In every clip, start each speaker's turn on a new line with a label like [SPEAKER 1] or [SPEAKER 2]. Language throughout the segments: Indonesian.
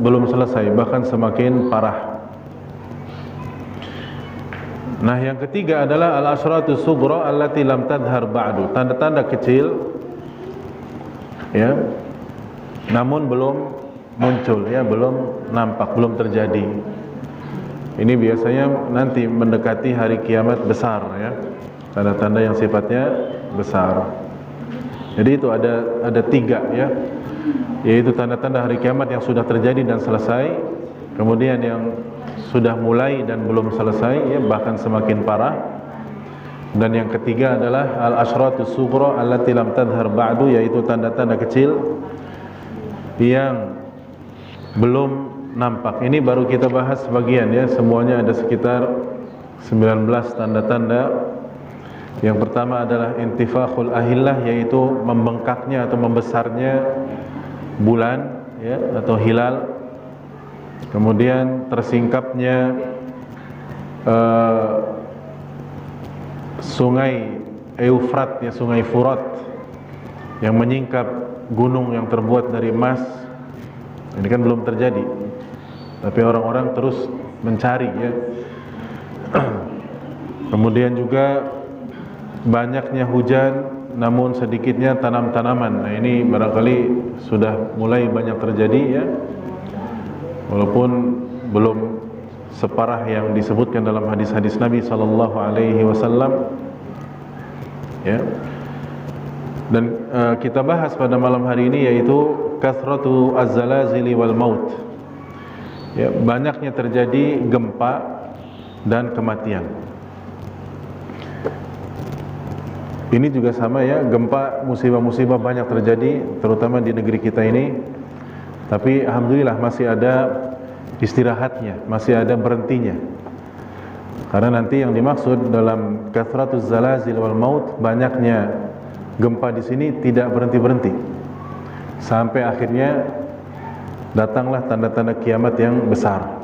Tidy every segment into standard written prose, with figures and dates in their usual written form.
[SPEAKER 1] belum selesai, bahkan semakin parah. Nah, yang ketiga adalah al-asyratu sughra allati lam tadhhar ba'du, tanda-tanda kecil ya, namun belum muncul ya, belum nampak, belum terjadi. Ini biasanya nanti mendekati hari kiamat besar ya, tanda-tanda yang sifatnya besar. Jadi itu ada tiga ya, yaitu tanda-tanda hari kiamat yang sudah terjadi dan selesai, kemudian yang sudah mulai dan belum selesai ya, bahkan semakin parah, dan yang ketiga adalah al-asyratu sughra allati lam tadhhar ba'du, yaitu tanda-tanda kecil yang belum nampak. Ini baru kita bahas sebagian ya, semuanya ada sekitar 19 tanda-tanda. Yang pertama adalah intifakhul ahillah, yaitu membengkaknya atau membesarnya bulan ya, atau hilal. Kemudian tersingkapnya sungai Eufrat ya, sungai Furat yang menyingkap gunung yang terbuat dari emas. Ini kan belum terjadi, tapi orang-orang terus mencari ya. Kemudian juga banyaknya hujan namun sedikitnya tanam-tanaman. Nah, ini barangkali sudah mulai banyak terjadi ya, walaupun belum separah yang disebutkan dalam hadis-hadis Nabi sallallahu alaihi wasallam ya. Dan kita bahas pada malam hari ini yaitu kathratu az-zalazili wal maut ya, banyaknya terjadi gempa dan kematian. Ini juga sama ya, gempa, musibah-musibah banyak terjadi terutama di negeri kita ini. Tapi alhamdulillah masih ada istirahatnya, masih ada berhentinya. Karena nanti yang dimaksud dalam kathratuz zalazil wal maut, banyaknya gempa di sini tidak berhenti-berhenti sampai akhirnya datanglah tanda-tanda kiamat yang besar.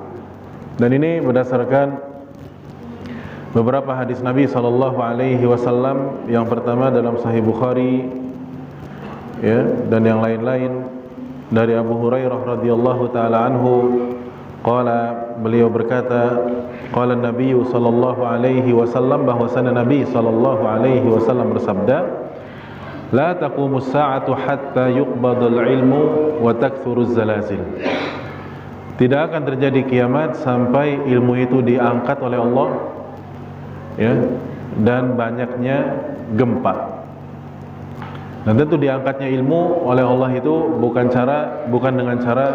[SPEAKER 1] Dan ini berdasarkan beberapa hadis Nabi sallallahu alaihi wasallam. Yang pertama dalam Sahih Bukhari ya, dan yang lain-lain dari Abu Hurairah radhiyallahu taala anhu, qala, beliau berkata, qala Nabi sallallahu alaihi wasallam, bahwasanya Nabi sallallahu alaihi wasallam bersabda, la taqumus sa'atu hatta yuqbadul ilmu wa takthuruz zalazil. Tidak akan terjadi kiamat sampai ilmu itu diangkat oleh Allah ya, dan banyaknya gempa. Dan tentu diangkatnya ilmu oleh Allah itu bukan dengan cara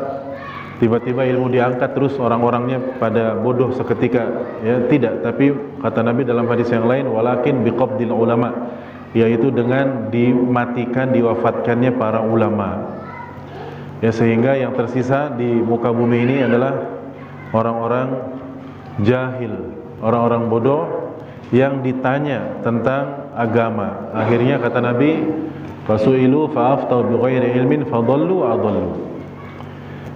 [SPEAKER 1] tiba-tiba ilmu diangkat terus orang-orangnya pada bodoh seketika ya, tidak. Tapi kata Nabi dalam hadis yang lain, walakin biqabdil ulama, yaitu dengan dimatikan, diwafatkannya para ulama ya, sehingga yang tersisa di muka bumi ini adalah orang-orang jahil, orang-orang bodoh yang ditanya tentang agama. Akhirnya kata Nabi, fasu'ilu fa'aftau bighairi ilmin fadallu adallu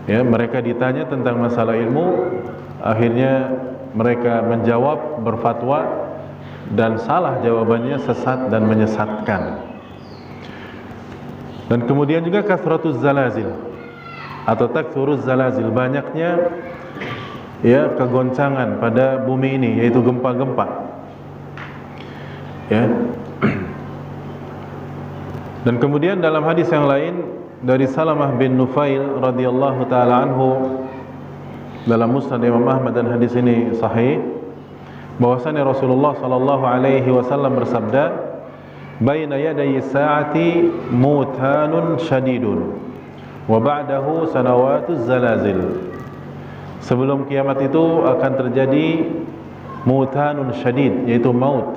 [SPEAKER 1] ya, mereka ditanya tentang masalah ilmu, akhirnya mereka menjawab, berfatwa, dan salah jawabannya, sesat dan menyesatkan. Dan kemudian juga kathratuz zalazil atau takthuruz zalazil, banyaknya ya kegoncangan pada bumi ini, yaitu gempa-gempa ya. Dan kemudian dalam hadis yang lain dari Salamah bin Nufail radhiyallahu taala anhu dalam Musnad Imam Ahmad, dan hadis ini sahih, bahwasanya Rasulullah sallallahu alaihi wasallam bersabda, baina yaday sa'ati mutanun syadidun wa ba'dahu sanawatuz zalazil. Sebelum kiamat itu akan terjadi mutanun syadid, yaitu maut,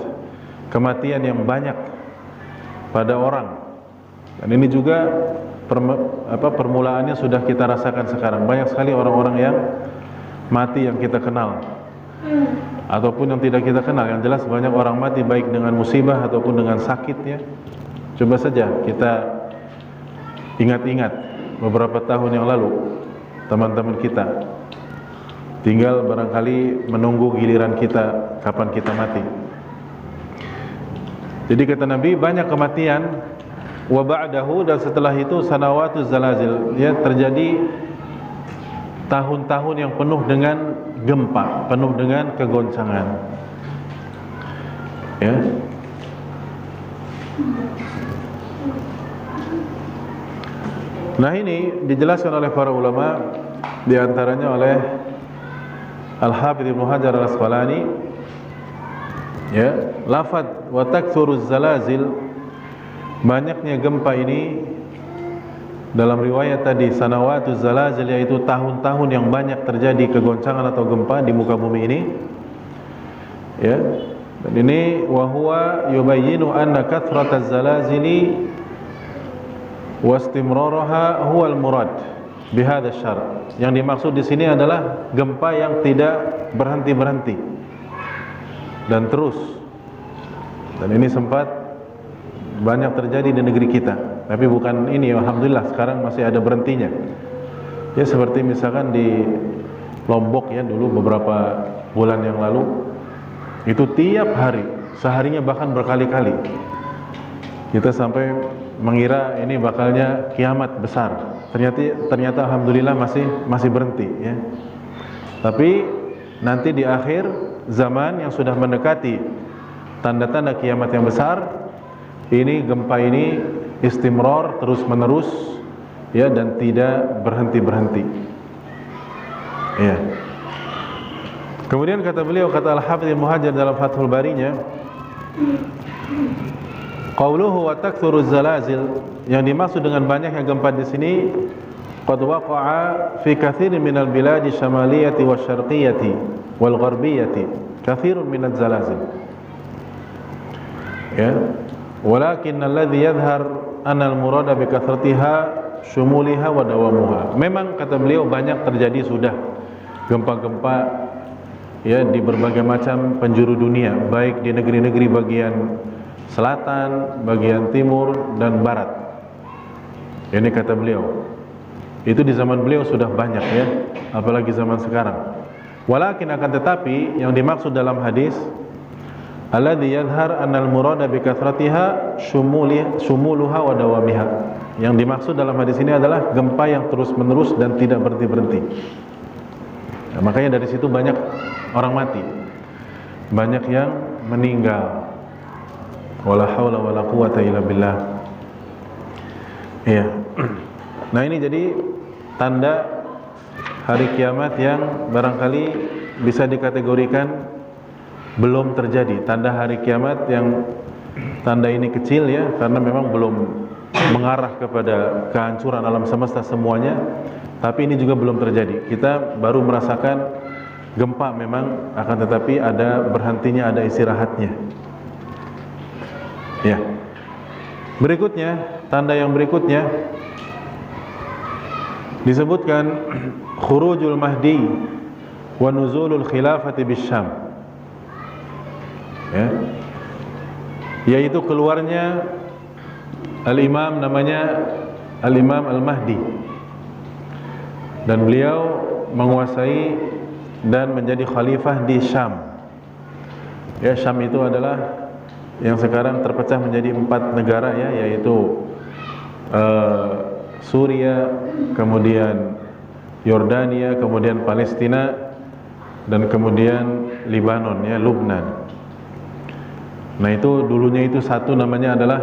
[SPEAKER 1] kematian yang banyak pada orang. Dan ini juga permulaannya sudah kita rasakan sekarang. Banyak sekali orang-orang yang mati yang kita kenal ataupun yang tidak kita kenal. Yang jelas banyak orang mati baik dengan musibah ataupun dengan sakit ya. Coba saja kita ingat-ingat beberapa tahun yang lalu, teman-teman kita tinggal barangkali menunggu giliran kita kapan kita mati. Jadi kata Nabi, banyak kematian, wa ba'dahu, dan setelah itu sanawatuz zalazil ya, terjadi tahun-tahun yang penuh dengan gempa, penuh dengan kegoncangan. Ya. Nah, ini dijelaskan oleh para ulama, di antaranya oleh Al-Hafidz Ibnu Hajar Al-Asqalani, ya, lafadz wa takthuruz zalazil, banyaknya gempa ini dalam riwayat tadi sanawatuz zalazil, yaitu tahun-tahun yang banyak terjadi kegoncangan atau gempa di muka bumi ini, ya. Dan ini wa huwa yubayyinu anna kathrataz zalazili wa istimraraha huwal murad bihadza syar'. Yang dimaksud di sini adalah gempa yang tidak berhenti-berhenti dan terus. Dan ini sempat banyak terjadi di negeri kita. Tapi bukan ini, alhamdulillah sekarang masih ada berhentinya. Ya, seperti misalkan di Lombok ya, dulu beberapa bulan yang lalu itu tiap hari, seharinya bahkan berkali-kali. Kita sampai mengira ini bakalnya kiamat besar. Ternyata alhamdulillah masih berhenti ya. Tapi nanti di akhir zaman yang sudah mendekati tanda-tanda kiamat yang besar, ini gempa ini istimrar, terus-menerus ya, dan tidak berhenti-berhenti. Ya. Kemudian kata beliau, kata Al-Hafidz Ibnu Hajar dalam Fathul Barinya, qauluhu wa takthuruz zalazil, yang dimaksud dengan banyaknya gempa di sini, qad waqa'a fi katsirin minal biladi syamaliyati wasyarqiyati wal gharbiyati katsirun minaz zalazil. Ya, walakin alladhi yadhhar anna al-murada bi kathratiha syumuliha wa dawamuha. Memang kata beliau banyak terjadi sudah gempa-gempa ya di berbagai macam penjuru dunia, baik di negeri-negeri bagian selatan, bagian timur dan barat. Ini kata beliau. Itu di zaman beliau sudah banyak ya, apalagi zaman sekarang. Walakin akan tetapi yang dimaksud dalam hadis alladzi yadhhar annal murada bi kathratiha syumuluha wa dawamiha. Yang dimaksud dalam hadis ini adalah gempa yang terus-menerus dan tidak berhenti-berhenti. Nah, makanya dari situ banyak orang mati, banyak yang meninggal. Wala haula wala quwata illa billah. Iya. Nah, ini jadi tanda hari kiamat yang barangkali bisa dikategorikan belum terjadi. Tanda hari kiamat yang tanda ini kecil ya, karena memang belum mengarah kepada kehancuran alam semesta semuanya. Tapi ini juga belum terjadi. Kita baru merasakan gempa memang, akan tetapi ada berhentinya, ada istirahatnya. Ya. Berikutnya, tanda yang berikutnya disebutkan khurujul mahdi wa nuzulul khilafati bisyam. Ya. Yaitu keluarnya al-imam, namanya al-imam al-Mahdi, dan beliau menguasai dan menjadi khalifah di Syam. Ya, Syam itu adalah yang sekarang terpecah menjadi 4 negara ya, yaitu Suria, kemudian Yordania, kemudian Palestina, dan kemudian Libanon ya, Lubnan. Nah, itu dulunya itu satu namanya adalah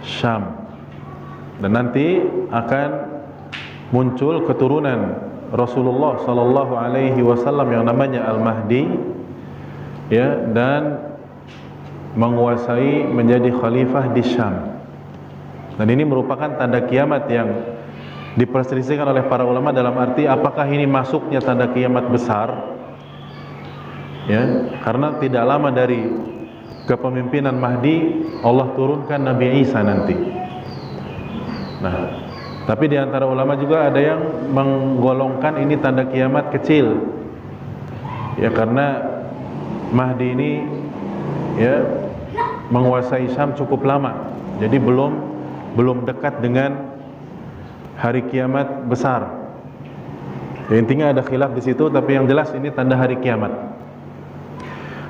[SPEAKER 1] Syam. Dan nanti akan muncul keturunan Rasulullah sallallahu alaihi wasallam yang namanya Al-Mahdi ya, dan menguasai menjadi khalifah di Syam. Dan ini merupakan tanda kiamat yang diperselisihkan oleh para ulama dalam arti apakah ini masuknya tanda kiamat besar ya, karena tidak lama dari kepemimpinan Mahdi Allah turunkan Nabi Isa nanti. Nah, tapi di antara ulama juga ada yang menggolongkan ini tanda kiamat kecil. Ya, karena Mahdi ini ya menguasai Syam cukup lama. Jadi belum dekat dengan hari kiamat besar. Ya, intinya ada khilaf di situ, tapi yang jelas ini tanda hari kiamat.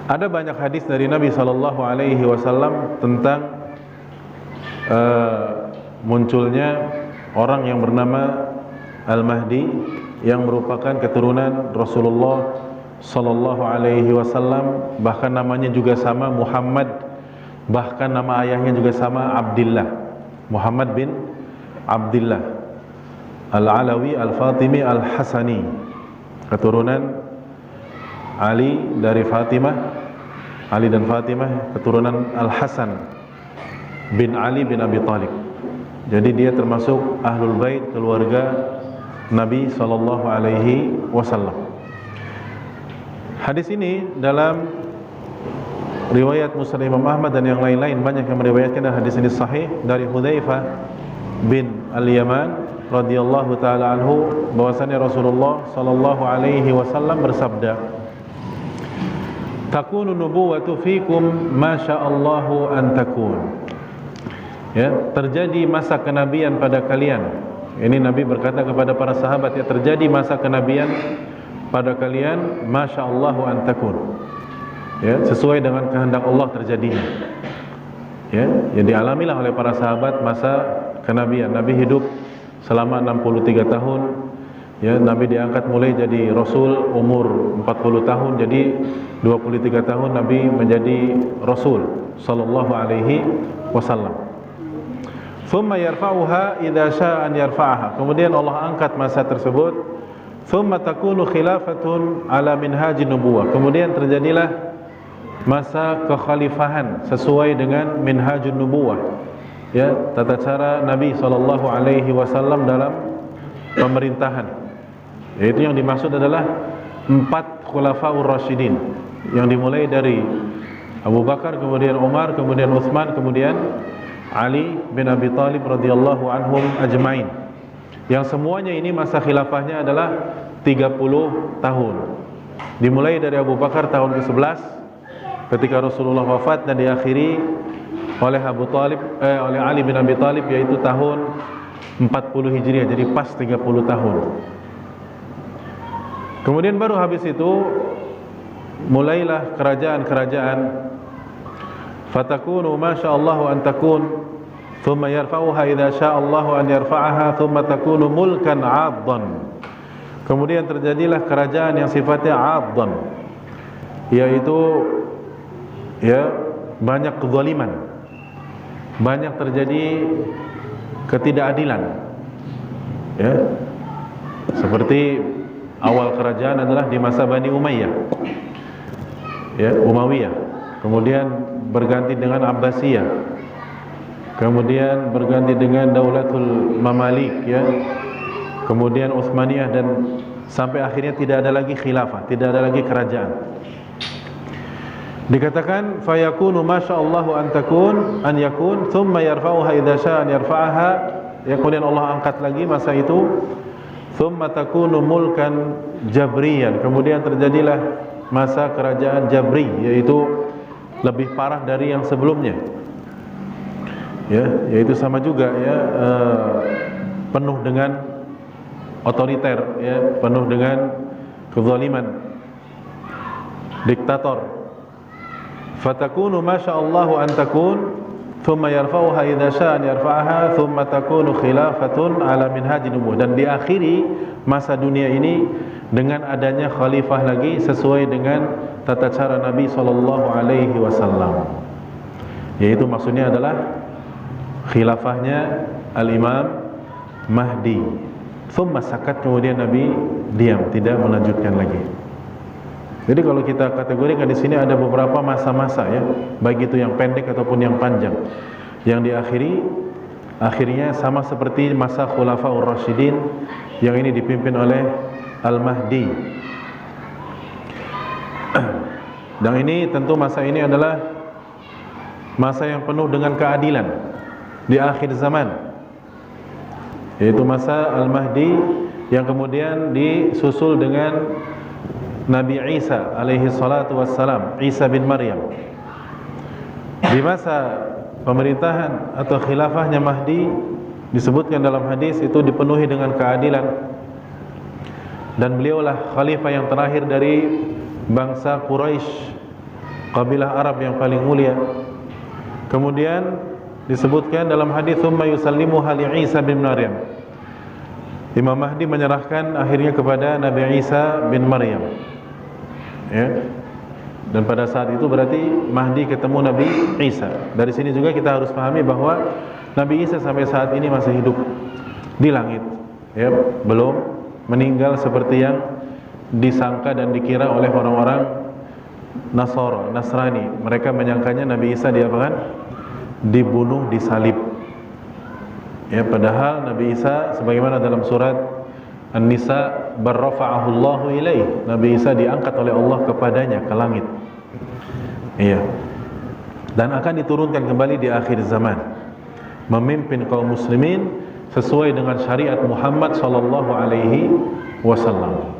[SPEAKER 1] Ada banyak hadis dari Nabi sallallahu alaihi wasallam tentang munculnya orang yang bernama Al-Mahdi yang merupakan keturunan Rasulullah sallallahu alaihi wasallam, bahkan namanya juga sama Muhammad, bahkan nama ayahnya juga sama Abdillah, Muhammad bin Abdillah Al-Alawi Al-Fatimi Al-Hasani, keturunan Ali dari Fatimah, Ali dan Fatimah, keturunan Al-Hasan bin Ali bin Abi Thalib. Jadi dia termasuk ahlul bait, keluarga Nabi sallallahu alaihi wasallam. Hadis ini dalam riwayat Musnad Imam Ahmad dan yang lain-lain banyak yang meriwayatkan, dan hadis ini sahih dari Hudzaifah bin Al-Yaman radhiyallahu taala anhu bahwasanya Rasulullah sallallahu alaihi wasallam bersabda, "Takunu nubuwwatu fikum ma sya'allahu an takun." Ya, terjadi masa kenabian pada kalian. Ini Nabi berkata kepada para sahabat, ya, terjadi masa kenabian pada kalian masyaallahu an takun, ya, sesuai dengan kehendak Allah terjadinya. Ya, yang dialamilah oleh para sahabat masa kenabian. Nabi hidup selama 63 tahun. Ya, Nabi diangkat mulai jadi Rasul umur 40 tahun, jadi 23 tahun Nabi menjadi Rasul sallallahu alaihi wasallam. Thumma yarfa'uha idza syaa'a an yarfa'aha. Kemudian Allah angkat masa tersebut. Thumma takunu khilafatun ala minhajin nubuwah. Kemudian terjadilah masa kekhalifahan sesuai dengan minhajun nubuwah, ya, tata cara Nabi sallallahu alaihi wasallam dalam pemerintahan. Yaitu yang dimaksud adalah 4 khulafaur rasyidin, yang dimulai dari Abu Bakar, kemudian Umar, kemudian Utsman, kemudian Ali bin Abi Thalib radhiyallahu anhum ajmain. Yang semuanya ini masa khilafahnya adalah 30 tahun. Dimulai dari Abu Bakar tahun ke-11 ketika Rasulullah wafat, dan diakhiri oleh oleh Ali bin Abi Thalib yaitu tahun 40 Hijriah, jadi pas 30 tahun. Kemudian baru habis itu mulailah kerajaan-kerajaan. Fatakunu masyaallahu an takun, thumma yarfa'uha idza sya'allahu an yarfa'aha, thumma takunu mulkan 'addan. Kemudian terjadilah kerajaan yang sifatnya 'addan, yaitu, ya, banyak kezaliman, banyak terjadi ketidakadilan. Ya, seperti awal kerajaan adalah di masa Bani Umayyah, ya, Umayyah. Kemudian berganti dengan Abbasiyah, kemudian berganti dengan Daulatul Mamalik, ya, kemudian Utsmaniyah, dan sampai akhirnya tidak ada lagi khilafah, tidak ada lagi kerajaan. Dikatakan fayakunu masyaallahu an takun an yakun, thumma yarfa'uha idza syaa'a an yarfa'aha. Ya, kemudian Allah angkat lagi masa itu, thumma takunu mulkan jabriyan. Kemudian terjadilah masa kerajaan Jabri, yaitu lebih parah dari yang sebelumnya. Ya, yaitu sama juga, ya, penuh dengan otoriter, ya, penuh dengan kezaliman, diktator. Fatakunu masyaallahu an takun, thumma yarfa'uha idza syaa'a an yarfa'aha, thumma takunu khilafatun ala minhajin nubuwah. Dan diakhiri masa dunia ini dengan adanya khalifah lagi sesuai dengan tata cara Nabi sallallahu alaihi wasallam. Yaitu maksudnya adalah khilafahnya Al-Imam Mahdi. Thumma sakat, kemudian Nabi diam, tidak melanjutkan lagi. Jadi kalau kita kategorikan di sini ada beberapa masa-masa, ya, baik itu yang pendek ataupun yang panjang, yang akhirnya sama seperti masa Khulafaur Rasyidin yang ini dipimpin oleh Al-Mahdi. Dan ini tentu masa ini adalah masa yang penuh dengan keadilan di akhir zaman, yaitu masa Al-Mahdi yang kemudian disusul dengan Nabi Isa alaihi salatu wassalam, Isa bin Maryam. Di masa pemerintahan atau khilafahnya Mahdi disebutkan dalam hadis itu dipenuhi dengan keadilan, dan beliaulah khalifah yang terakhir dari bangsa Quraisy, kabilah Arab yang paling mulia. Kemudian disebutkan dalam hadis tsumma yusallimuha li Isa bin Maryam, Imam Mahdi menyerahkan akhirnya kepada Nabi Isa bin Maryam, ya. Dan pada saat itu berarti Mahdi ketemu Nabi Isa. Dari sini juga kita harus pahami bahwa Nabi Isa sampai saat ini masih hidup di langit, ya, belum meninggal seperti yang disangka dan dikira oleh orang-orang Nasrani. Mereka menyangkanya Nabi Isa diapakan? Dibunuh, disalib. Ya, padahal Nabi Isa sebagaimana dalam surat An-Nisa, barrafa'ahu Allahu ilaih. Nabi Isa diangkat oleh Allah kepadanya ke langit. Iya. Dan akan diturunkan kembali di akhir zaman, memimpin kaum muslimin sesuai dengan syariat Muhammad sallallahu alaihi wasallam.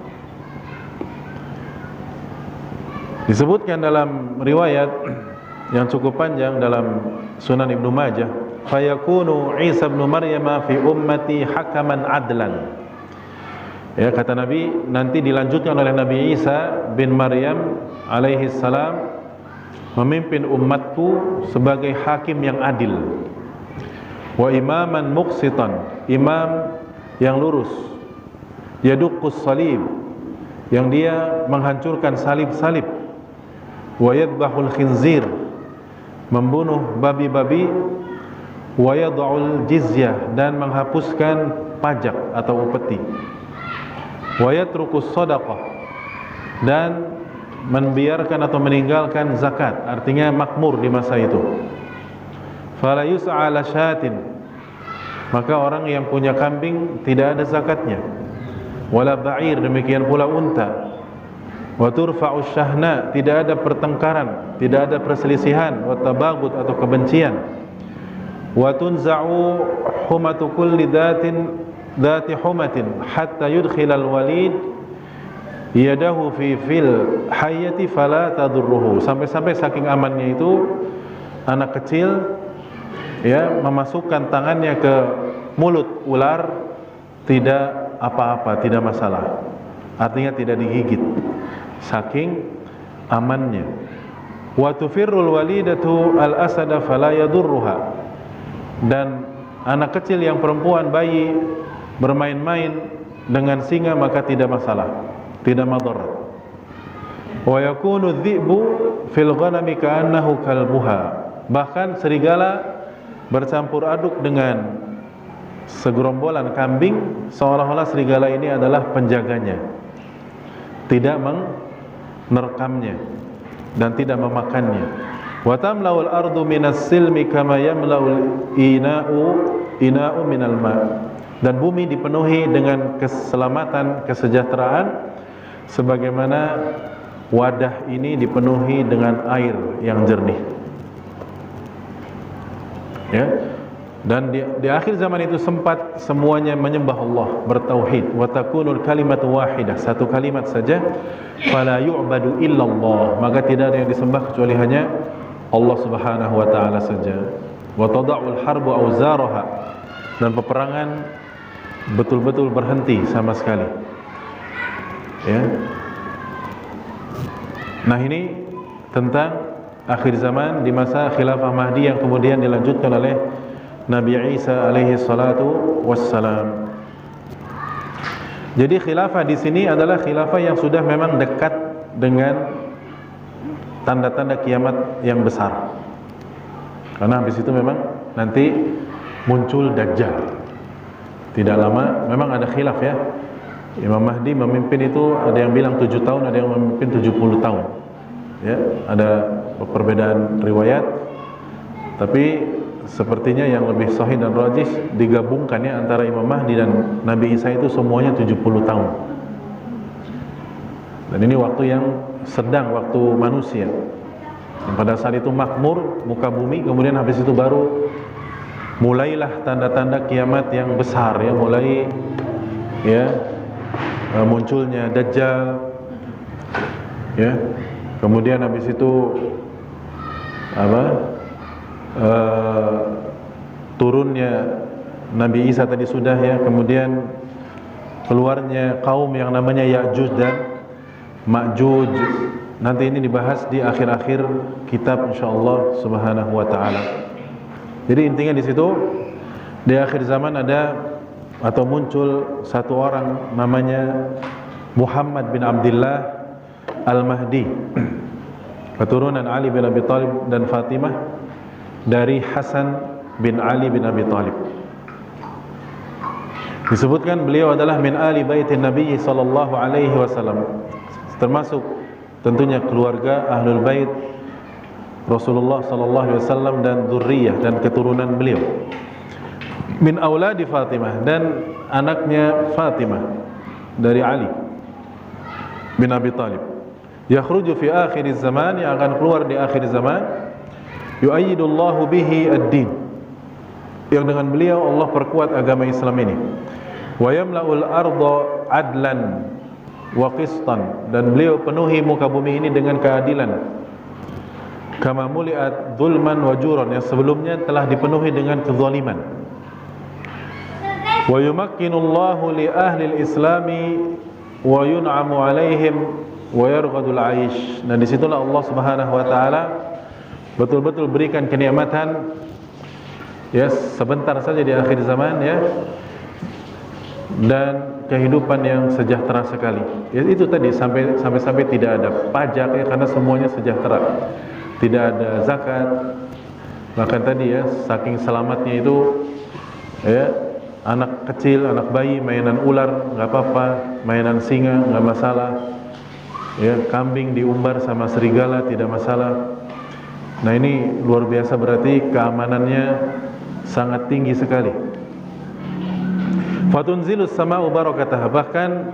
[SPEAKER 1] Disebutkan dalam riwayat yang cukup panjang dalam Sunan Ibnu Majah, fayakunu Isa bin Maryam fi ummati hakaman adlan. Ya, kata Nabi, nanti dilanjutkan oleh Nabi Isa bin Maryam alaihi salam memimpin umatku sebagai hakim yang adil. Wa imaman muqsitan, imam yang lurus. Yaduqqus salib, yang dia menghancurkan salib-salib. Wa yadbahul khinzir, membunuh babi-babi. Wa yad'ul jizyah, dan menghapuskan pajak atau upeti. Wa yatrukus shadaqah, dan membiarkan atau meninggalkan zakat, artinya makmur di masa itu. Fala yus'a ala syatin, maka orang yang punya kambing tidak ada zakatnya. Wala ba'ir, demikian pula unta. Wa turfa'us syahna, tidak ada pertengkaran, tidak ada perselisihan. Wa tabaghut, atau kebencian. Wa tunza'u humatu kulli dhati humatin hatta yudkhilal walid yadahu fi fil hayyati fala tadurruhu. Sampai-sampai saking amannya itu, anak kecil, ya, memasukkan tangannya ke mulut ular, tidak apa-apa, tidak masalah. Artinya tidak digigit, saking amannya. Wa tufirrul walidatu al-asada fala yadurruha, dan anak kecil yang perempuan, bayi, bermain-main dengan singa maka tidak masalah, tidak madarat. Wa yakunu dhi'bu fil ghanami ka'annahu kalbuha, bahkan serigala bercampur aduk dengan segerombolan kambing seolah-olah serigala ini adalah penjaganya, tidak menerkamnya dan tidak memakannya. Wa tamla'ul ardu minas silmi kama yamla'ul ina'u minal ma', dan bumi dipenuhi dengan keselamatan, kesejahteraan sebagaimana wadah ini dipenuhi dengan air yang jernih. Ya. Dan di akhir zaman itu sempat semuanya menyembah Allah, bertauhid. Wa takunul kalimatu wahidah, satu kalimat saja. Fala yu'badu illallah, maka tidak ada yang disembah kecuali hanya Allah Subhanahu wa taala saja. Wa tada'ul harbu auzaraha, dan peperangan betul-betul berhenti sama sekali. Ya. Nah, ini tentang akhir zaman di masa khilafah Mahdi yang kemudian dilanjutkan oleh Nabi Isa alaihi salatu wassalam. Jadi khilafah di sini adalah khilafah yang sudah memang dekat dengan tanda-tanda kiamat yang besar. Karena habis itu memang nanti muncul Dajjal. Tidak lama, memang ada khilaf, ya. Imam Mahdi memimpin itu ada yang bilang 7 tahun, ada yang memimpin 70 tahun. Ya, ada perbedaan riwayat. Tapi sepertinya yang lebih sahih dan rajih digabungkannya antara Imam Mahdi dan Nabi Isa itu semuanya 70 tahun. Dan ini waktu yang sedang, waktu manusia. Dan pada saat itu makmur muka bumi, kemudian habis itu baru mulailah tanda-tanda kiamat yang besar, ya, mulai, ya, munculnya Dajjal, ya. Kemudian habis itu turunnya Nabi Isa tadi sudah, ya. Kemudian keluarnya kaum yang namanya Ya'juj dan Ma'juj. Nanti ini dibahas di akhir-akhir kitab insyaallah subhanahu wa ta'ala. Jadi intinya di situ, di akhir zaman ada atau muncul satu orang namanya Muhammad bin Abdullah Al-Mahdi, keturunan Ali bin Abi Thalib dan Fatimah dari Hasan bin Ali bin Abi Thalib. Disebutkan beliau adalah min ali baitin Nabi sallallahu alaihi wasallam, termasuk tentunya keluarga Ahlul Bait Rasulullah sallallahu alaihi wasallam dan dzurriyyah dan keturunan beliau. Min auladi Fatimah, dan anaknya Fatimah dari Ali bin Abi Thalib. Yakhruju fi akhir zaman, yang akan keluar di akhir zaman. Yu'ayyidullahu bihi ad-din, yang dengan beliau Allah perkuat agama Islam ini. Wa yamla'ul arda adlan wa qistan, dan beliau penuhi muka bumi ini dengan keadilan. Kama muli'at zulman wa juran, yang sebelumnya telah dipenuhi dengan kezaliman. Wa yumakkinullahu li ahli al-islami wa yun'amu alaihim wa yarghadul aish, dan disitulah Allah Subhanahu wa taala betul-betul berikan kenikmatan ya sebentar saja di akhir zaman ya, dan kehidupan yang sejahtera sekali. Ya, itu tadi sampai tidak ada pajak ya, karena semuanya sejahtera. Tidak ada zakat. Bahkan tadi ya, saking selamatnya itu ya, anak kecil, anak bayi mainan ular nggak apa-apa, mainan singa nggak masalah. Ya, kambing diumbar sama serigala tidak masalah. Nah, ini luar biasa, berarti keamanannya sangat tinggi sekali. Fatunzilus sama'u barakataha, bahkan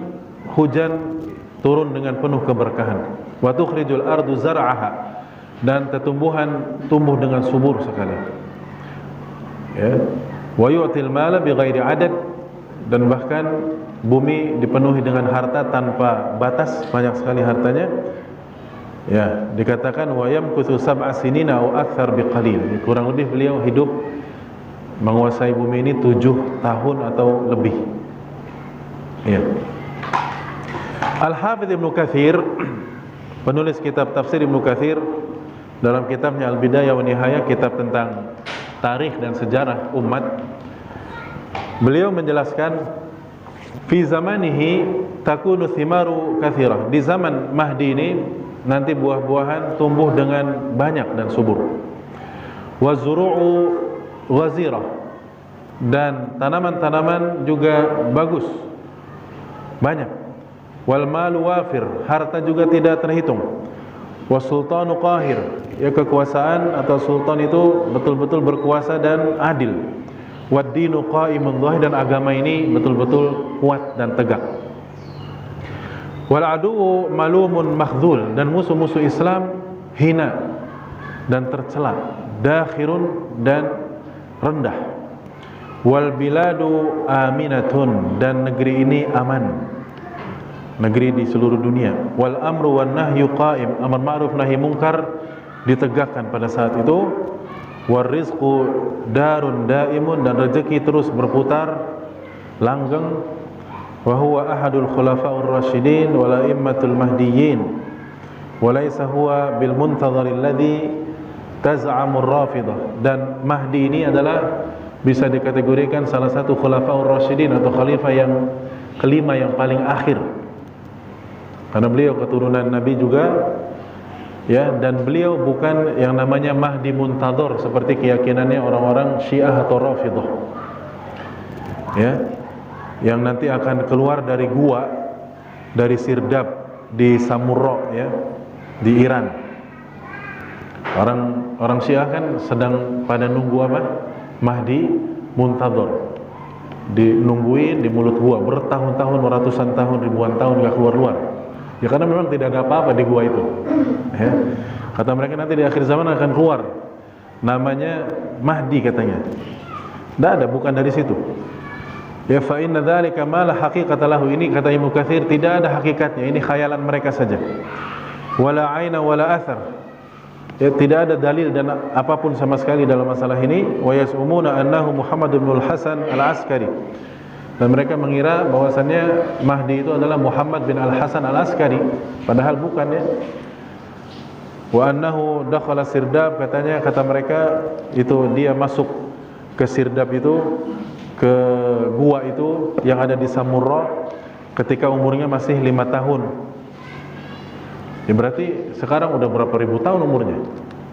[SPEAKER 1] hujan turun dengan penuh keberkahan. Wa tukhrijul ardu zar'aha, dan tumbuhan tumbuh dengan subur sekali. Ya. Wa yu'til mala bighairi adad, dan bahkan bumi dipenuhi dengan harta tanpa batas, banyak sekali hartanya. Ya, dikatakan wa yamkuthu sab'a sinina aw akthar biqalil, kurang lebih beliau hidup menguasai bumi ini 7 tahun atau lebih. Ya. Al-Hafidz Ibnu Katsir, penulis kitab tafsir Ibnu Katsir, dalam kitabnya Al-Bidayah wa Nihayah, kitab tentang tarikh dan sejarah umat, beliau menjelaskan fi zamanihi takunu thimaru katsirah, di zaman Mahdi ini nanti buah-buahan tumbuh dengan banyak dan subur. Wa zuru'u ghazirah, dan tanaman-tanaman juga bagus, banyak. Wal malu wafir, harta juga tidak terhitung. Wa sultanu qahir, ya kekuasaan atau sultan itu betul-betul berkuasa dan adil. Wad dinu qa'imun dhahir, dan agama ini betul-betul kuat dan tegak. Wal adu'u malumun makhdhul, dan musuh-musuh Islam hina dan tercela, dakhirun dan rendah. Wal biladu aminatun, dan negeri ini aman, negeri di seluruh dunia. Wal amru wan nahyu qa'im, amar ma'ruf nahi munkar ditegakkan pada saat itu. War rizqu darun daimun, dan rezeki terus berputar langgeng. Wa huwa ahadul khulafa'ur rasyidin wal a'immatul mahdiyyin wa laysa huwa bil muntadhar alladhi taz'amur rafidah, dan Mahdi ini adalah bisa dikategorikan salah satu khulafa'ur rasyidin atau khalifah yang kelima, yang paling akhir, karena beliau keturunan Nabi juga ya, dan beliau bukan yang namanya Mahdi Muntadhar seperti keyakinannya orang-orang Syiah atau Rafidah ya, yang nanti akan keluar dari gua, dari Sirdab di Samurra ya, di Iran. Orang Syiah kan sedang pada nunggu apa? Mahdi Muntadhar, dinungguin di mulut gua bertahun-tahun, ratusan tahun, ribuan tahun gak keluar-keluar. Ya karena memang tidak ada apa-apa di gua itu ya. Kata mereka nanti di akhir zaman akan keluar, namanya Mahdi katanya. Tidak ada, bukan dari situ. Ya fa inna dzalika ma la haqiqata lahu, ini kata Ibnu Katsir tidak ada hakikatnya, ini khayalan mereka saja. Wala aina wala athar, ya, tidak ada dalil dan apapun sama sekali dalam masalah ini. Wa yas'umuna annahu Muhammad bin Al-Hasan Al-Askari, dan mereka mengira bahwasannya Mahdi itu adalah Muhammad bin Al-Hasan Al-Askari, padahal bukan ya. Wa annahu dakhala Sirdab, katanya, kata mereka itu dia masuk ke Sirdab itu ke gua itu yang ada di Samurra ketika umurnya masih 5 tahun. Ya berarti sekarang udah berapa ribu tahun umurnya?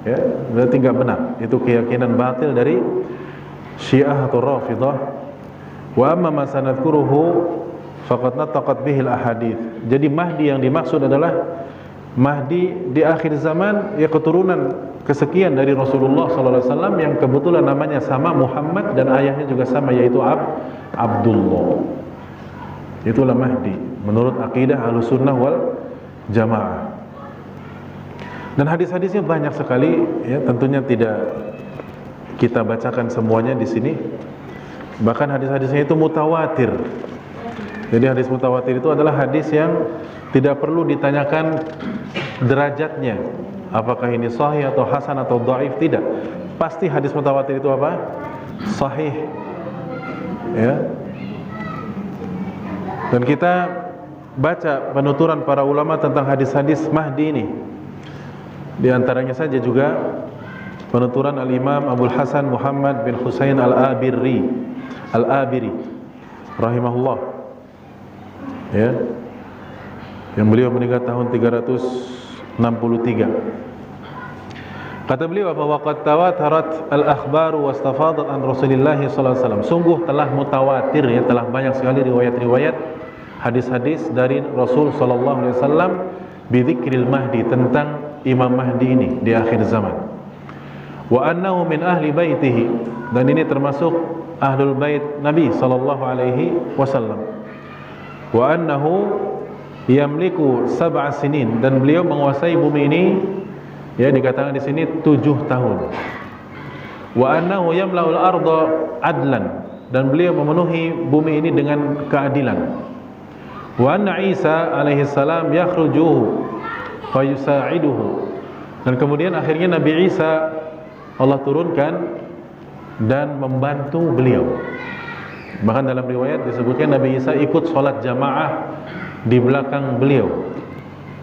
[SPEAKER 1] Ya, berarti nggak benar. Itu keyakinan batil dari Syiah atau Rafidhah. Wa amma ma sanadkuruhu faqad nataqat bihil ahadits. Jadi Mahdi yang dimaksud adalah Mahdi di akhir zaman, ya keturunan kesekian dari Rasulullah SAW yang kebetulan namanya sama Muhammad dan ayahnya juga sama, yaitu Abdullah. Itulah Mahdi menurut akidah Ahlussunnah wal Jamaah. Dan hadis-hadisnya banyak sekali, ya tentunya tidak kita bacakan semuanya di sini. Bahkan hadis-hadisnya itu mutawatir. Jadi hadis mutawatir itu adalah hadis yang tidak perlu ditanyakan derajatnya, apakah ini sahih atau hasan atau dhaif, tidak. Pasti hadis mutawatir itu apa? Sahih. Ya. Dan kita baca penuturan para ulama tentang hadis-hadis Mahdi ini. Di antaranya saja juga penuturan Al-Imam Abdul Hasan Muhammad bin Husain Al-Abiri rahimahullah, ya, yang beliau meninggal tahun 363. Kata beliau, waqad tawatarat al-akhbaru wastafadat an Rasulillah sallallahu alaihi wasallam. Sungguh telah mutawatir, ya, telah banyak sekali riwayat-riwayat hadis-hadis dari Rasul sallallahu alaihi wasallam bidzikril Mahdi, tentang Imam Mahdi ini di akhir zaman. Wa annahu min ahli baitihi, dan ini termasuk ahlul bait Nabi sallallahu alaihi wasallam. Wa annahu yamliku 7 sinin, dan beliau menguasai bumi ini, ya, dikatakan di sini 7 tahun. Wa annahu yamla'ul arda adlan, dan beliau memenuhi bumi ini dengan keadilan. Wa anna Isa alaihi salam yakhrujuhu fa yusa'iduhu, dan kemudian akhirnya Nabi Isa Allah turunkan dan membantu beliau. Bahkan dalam riwayat disebutkan Nabi Isa ikut sholat jamaah di belakang beliau,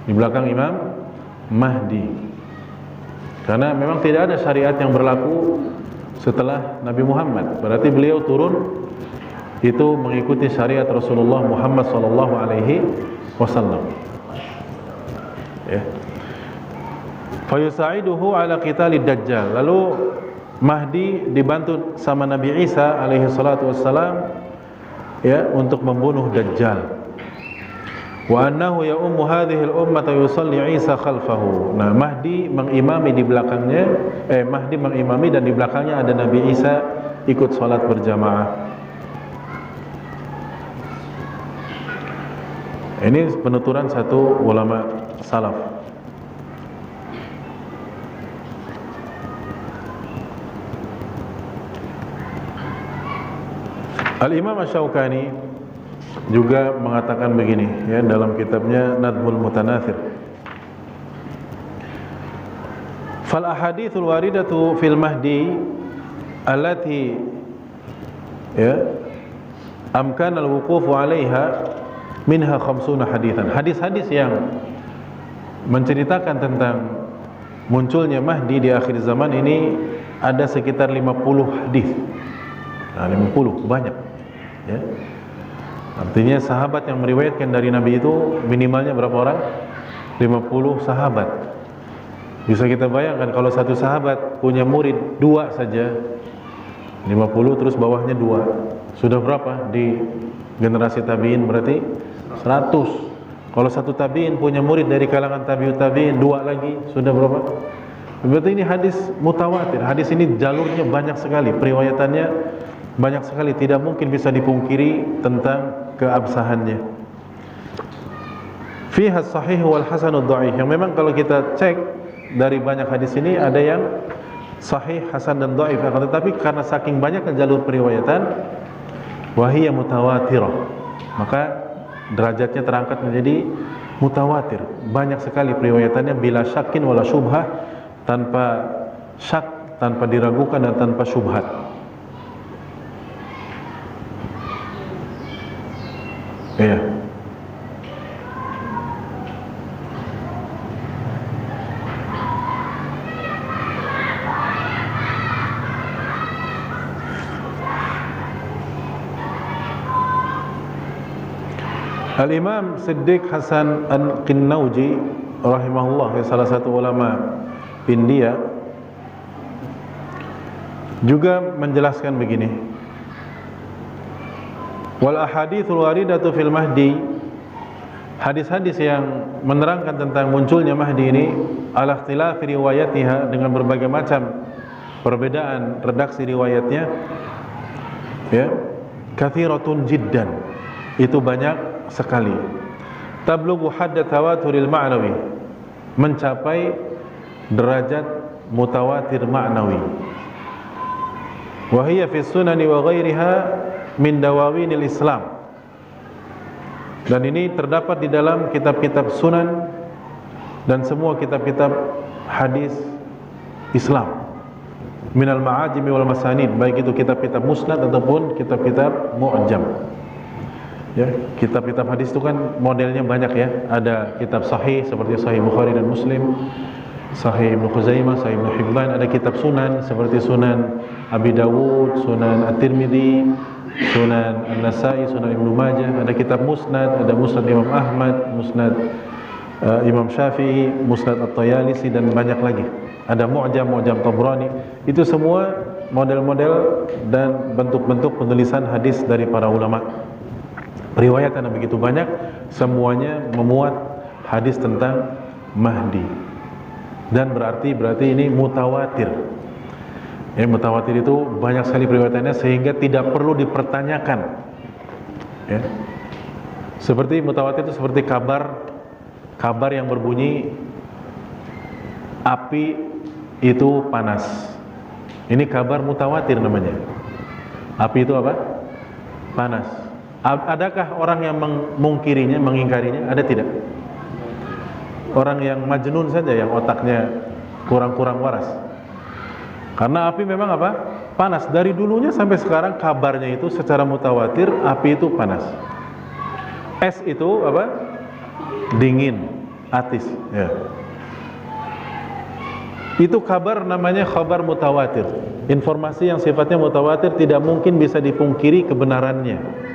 [SPEAKER 1] di belakang Imam Mahdi, karena memang tidak ada syariat yang berlaku setelah Nabi Muhammad. Berarti beliau turun itu mengikuti syariat Rasulullah Muhammad sallallahu alaihi wasallam. Ya. Fa yusa'iduhu ala qitalid dajjal. Lalu Mahdi dibantu sama Nabi Isa alaihi salatu wassalam, ya, untuk membunuh Dajjal. Wa annahu ya ummu hadhihi al-ummah yusalli Isa khalfahu. Nah, Mahdi mengimami di belakangnya, Mahdi mengimami dan di belakangnya ada Nabi Isa ikut salat berjamaah. Ini penuturan satu ulama salaf. Al-Imam Asy-Syaukani juga mengatakan begini, ya, dalam kitabnya Nadmul Mutanathir. Fal ahadithul waridatu fil Mahdi allati, ya, amkana al-wuqufu 'alaiha minha 50 haditsan. Hadis-hadis yang menceritakan tentang munculnya Mahdi di akhir zaman ini ada sekitar 50 hadis. Nah, 50 banyak, ya. Artinya sahabat yang meriwayatkan dari Nabi itu minimalnya berapa orang? 50 sahabat. Bisa kita bayangkan kalau satu sahabat punya murid 2 saja, 50 terus bawahnya 2. Sudah berapa di generasi tabi'in? Berarti 100. Kalau satu tabi'in punya murid dari kalangan tabi'ut tabi'in 2 lagi, sudah berapa? Berarti ini hadis mutawatir. Hadis ini jalurnya banyak sekali, periwayatannya banyak sekali, tidak mungkin bisa dipungkiri tentang keabsahannya. Fiha sahih wal hasan dhaif, yang memang kalau kita cek dari banyak hadis ini ada yang sahih, hasan dan dhaif, tetapi karena saking banyaknya jalur periwayatan, wahiyya mutawatirah, maka derajatnya terangkat menjadi mutawatir. Banyak sekali periwayatannya bila syakin wala syubhah, tanpa syak, tanpa diragukan dan tanpa syubhat. Iya. Al-Imam Siddiq Hasan Al-Qinnauji rahimahullah, salah satu ulama India, juga menjelaskan begini: wal ahaditsul waridatu fil mahdi, hadis-hadis yang menerangkan tentang munculnya Mahdi ini, ala ikhtilafi riwayatiha, dengan berbagai macam perbedaan redaksi riwayatnya, ya, kathiratun jiddan, itu banyak sekali. Tablughu hadda tawaturil ma'nawi, mencapai derajat mutawatir ma'nawi. Wa hiya fi sunani wa ghairiha min dawawinil Islam, dan ini terdapat di dalam kitab-kitab sunan dan semua kitab-kitab hadis Islam, minal ma'ajimi wal masanid, baik itu kitab-kitab musnad ataupun kitab-kitab mu'jam. Ya, kitab-kitab hadis itu kan modelnya banyak ya. Ada kitab sahih seperti Sahih Bukhari dan Muslim, Sahih Ibnu Khuzaimah, Sahih Ibnu Hibban. Ada kitab sunan seperti Sunan Abi Dawud, Sunan At-Tirmidzi, Sunan An-Nasai, Sunan Ibnu Majah. Ada kitab musnad, ada Musnad Imam Ahmad, Musnad Imam Syafi'i, Musnad At-Tayalisi, dan banyak lagi. Ada Mu'jam, Mu'jam Tabrani. Itu semua model-model dan bentuk-bentuk penulisan hadis dari para ulama. Riwayat yang begitu banyak, semuanya memuat hadis tentang Mahdi, dan berarti ini mutawatir. Ya, mutawatir itu banyak sekali periwayatannya sehingga tidak perlu dipertanyakan. Ya. Seperti mutawatir itu seperti kabar yang berbunyi api itu panas. Ini kabar mutawatir namanya. Api itu apa? Panas. Adakah orang yang mengingkarinya? Ada tidak? Orang yang majnun saja, yang otaknya kurang waras. Karena api memang apa? Panas. Dari dulunya sampai sekarang kabarnya itu secara mutawatir, api itu panas. Es itu apa? Dingin, atis. Ya. Itu kabar, namanya kabar mutawatir. Informasi yang sifatnya mutawatir tidak mungkin bisa dipungkiri kebenarannya.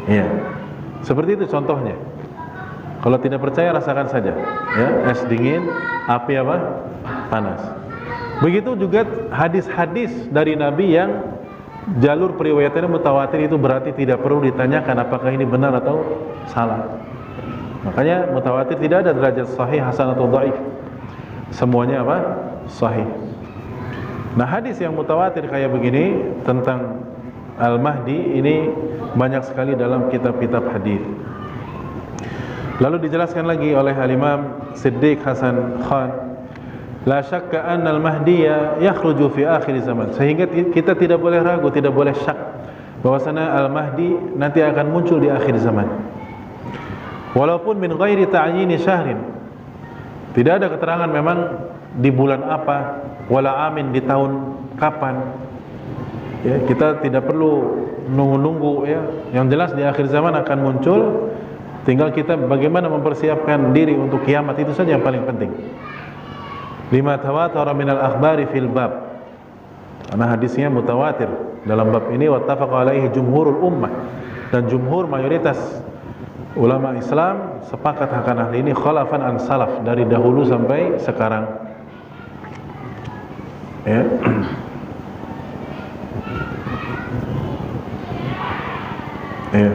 [SPEAKER 1] Ya, seperti itu contohnya. Kalau tidak percaya, rasakan saja. Ya, es dingin, api apa? Panas. Begitu juga hadis-hadis dari Nabi yang jalur periwayatannya mutawatir, itu berarti tidak perlu ditanyakan apakah ini benar atau salah. Makanya mutawatir tidak ada derajat sahih, hasan atau dhaif. Semuanya apa? Sahih. Nah, hadis yang mutawatir kayak begini tentang Al-Mahdi ini banyak sekali dalam kitab-kitab hadis. Lalu dijelaskan lagi oleh Al-Imam Siddiq Hasan Khan, la syakka anna al-Mahdiya yakhruju fi akhir zaman, sehingga kita tidak boleh ragu, tidak boleh syak bahwasanya Al-Mahdi nanti akan muncul di akhir zaman. Walaupun min ghairi ta'yini syahrin, tidak ada keterangan memang di bulan apa, wala amin, di tahun kapan. Ya, kita tidak perlu nunggu-nunggu ya. Yang jelas di akhir zaman akan muncul, tinggal kita bagaimana mempersiapkan diri untuk kiamat, itu saja yang paling penting. Lima tawatara minal akhbari fil bab, karena hadisnya mutawatir dalam bab ini. Wattafaqa alaihi jumhurul ummah, dan jumhur mayoritas ulama Islam sepakat akan hal ini, khalafan an salaf, dari dahulu sampai sekarang. Ya. Ya.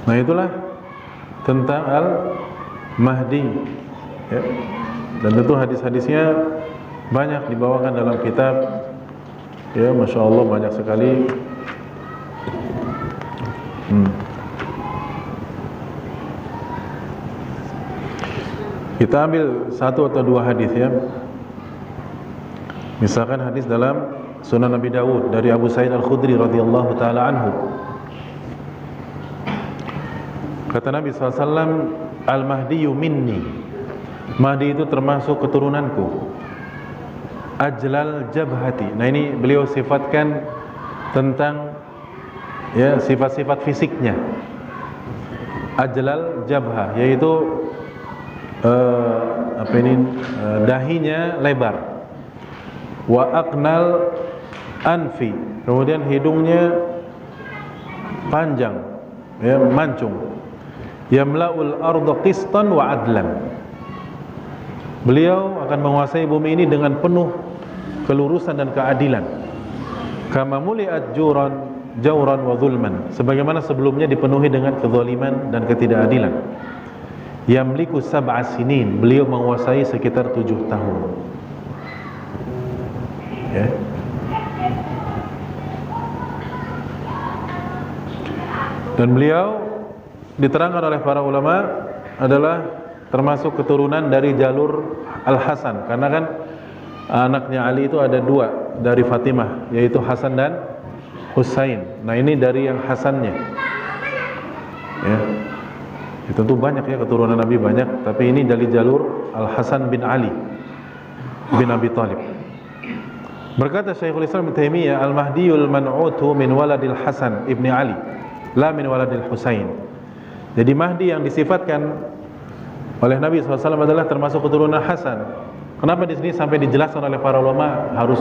[SPEAKER 1] Nah, itulah tentang Al-Mahdi. Ya. Dan tentu hadis-hadisnya banyak dibawakan dalam kitab. Ya, Masya Allah, banyak sekali. Kita ambil satu atau dua hadis ya. Misalkan hadis dalam Sunan Abi Dawud dari Abu Sa'id Al-Khudri radhiyallahu taala anhu. Kata Nabi SAW, Al-Mahdiyu minni, Mahdi itu termasuk keturunanku. Ajlal jabhati. Nah, ini beliau sifatkan tentang ya sifat-sifat fisiknya. Ajlal jabha, yaitu dahinya lebar. Wa aqnal anfi, kemudian hidungnya panjang. ya, mancung. Yamla'ul arda qistan wa adlan. Beliau akan menguasai bumi ini dengan penuh kelurusan dan keadilan. Kama muli'at jawran wa zulman, sebagaimana sebelumnya dipenuhi dengan kezaliman dan ketidakadilan. Yamliku sab'a sinin, beliau menguasai sekitar 7 tahun. Ya. Dan beliau diterangkan oleh para ulama adalah termasuk keturunan dari jalur Al-Hasan, karena kan anaknya Ali itu ada 2 dari Fatimah, yaitu Hasan dan Husain. Nah, ini dari yang Hasannya. Ya. Itu tentu banyak ya, keturunan Nabi banyak, tapi ini dari jalur Al-Hasan bin Ali bin Abi Thalib. Berkata Syekhul Islam Ibnu Taimiyah, Al-Mahdiyul man'utu min waladil Hasan ibni Ali, la min waladil Husain. Jadi Mahdi yang disifatkan oleh Nabi SAW adalah termasuk keturunan Hasan. Kenapa di sini sampai dijelaskan oleh para ulama harus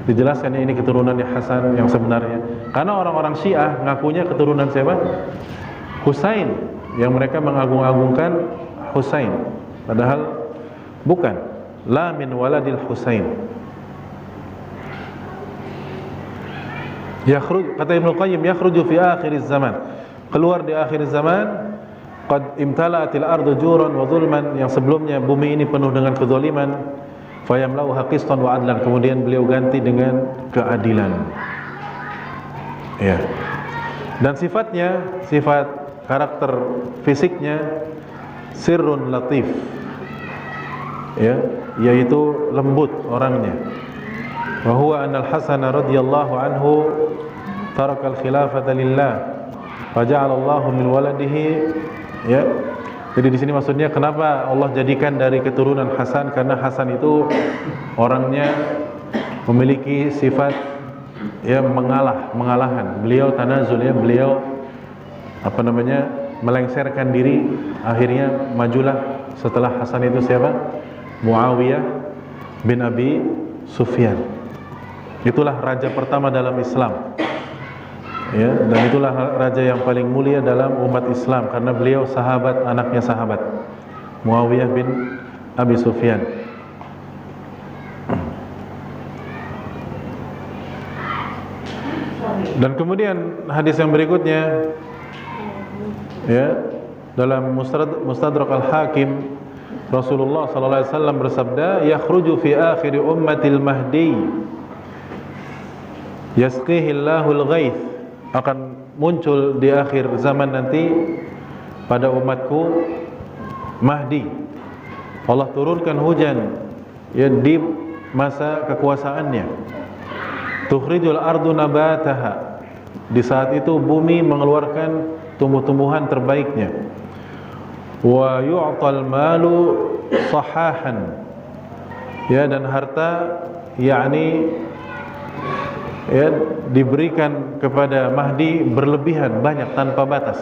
[SPEAKER 1] dijelaskan ini keturunannya Hasan yang sebenarnya? Karena orang-orang Syiah ngakunya keturunan siapa? Husain, yang mereka mengagung-agungkan Husain, padahal bukan. La min waladil Husain. Yakhruj, kata Ibnu Qayyim, yakhruju fi akhiriz zaman, keluar di akhir zaman. Qad imtala'atil ardu juran wa zulman, yang sebelumnya bumi ini penuh dengan kezaliman. Fayamla'uha qistan wa adlan, kemudian beliau ganti dengan keadilan. Ya. Dan sifatnya, sifat karakter fisiknya sirrun latif. Ya, yaitu lembut orangnya. Wa huwa anna al-Hasan radhiyallahu anhu taraka al-khilafata lillah fa ja'ala Allahu min waladihi. Ya, jadi di sini maksudnya kenapa Allah jadikan dari keturunan Hasan, karena Hasan itu orangnya memiliki sifat ya mengalahan. Beliau tanazul, ya, beliau melengsarkan diri, akhirnya majulah setelah Hasan itu siapa? Muawiyah bin Abi Sufyan. Itulah raja pertama dalam Islam. Ya, dan itulah raja yang paling mulia dalam umat Islam, karena beliau sahabat, anaknya sahabat, Muawiyah bin Abi Sufyan. Dan kemudian hadis yang berikutnya, ya, dalam Mustadrak Al-Hakim, Rasulullah sallallahu alaihi wasallam bersabda, yakhruju fi akhir ummatil mahdi yasqihi Allahul ghaith, akan muncul di akhir zaman nanti pada umatku Mahdi, Allah turunkan hujan ya di masa kekuasaannya. Tukhrijul ardu nabataha, di saat itu bumi mengeluarkan tumbuh-tumbuhan terbaiknya. Wa yu'tal malu sahahan, ya, dan harta yakni ya diberikan kepada Mahdi berlebihan, banyak tanpa batas.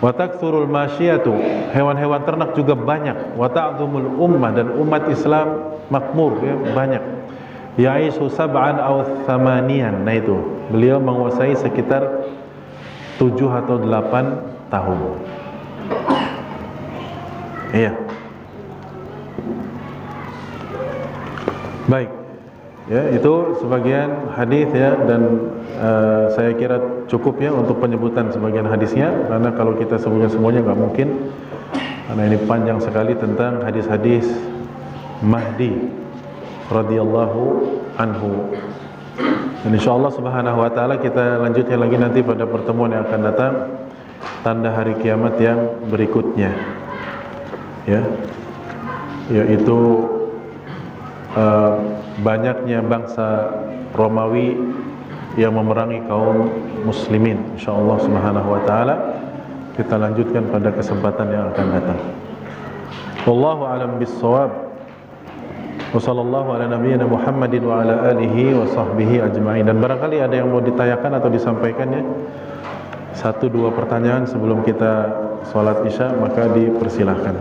[SPEAKER 1] Wa takthurul masyiyatu, hewan-hewan ternak juga banyak. Wa ta'zumul ummah, dan umat Islam makmur, ya, banyak. Ya'ishu sab'an aw thamanian, nah itu beliau menguasai sekitar 7 atau 8 tahun. Iya. Baik. Ya, itu sebagian hadis, ya, dan saya kira cukup ya untuk penyebutan sebagian hadisnya, karena kalau kita sebutkan semuanya nggak mungkin, karena ini panjang sekali tentang hadis-hadis Mahdi radhiyallahu anhu. Dan insyaallah subhanahu wa ta'ala kita lanjutkan lagi nanti pada pertemuan yang akan datang, tanda hari kiamat yang berikutnya, ya, yaitu banyaknya bangsa Romawi yang memerangi kaum muslimin. Insyaallah subhanahu wa ta'ala kita lanjutkan pada kesempatan yang akan datang. Wallahu a'lam bis-shawab. Wa sallallahu ala nabiyyina Muhammadin wa ala alihi wa sahbihi ajma'in. Dan barangkali ada yang mau ditanyakan atau disampaikan, ya, 1-2 pertanyaan sebelum kita sholat isya, maka dipersilahkan.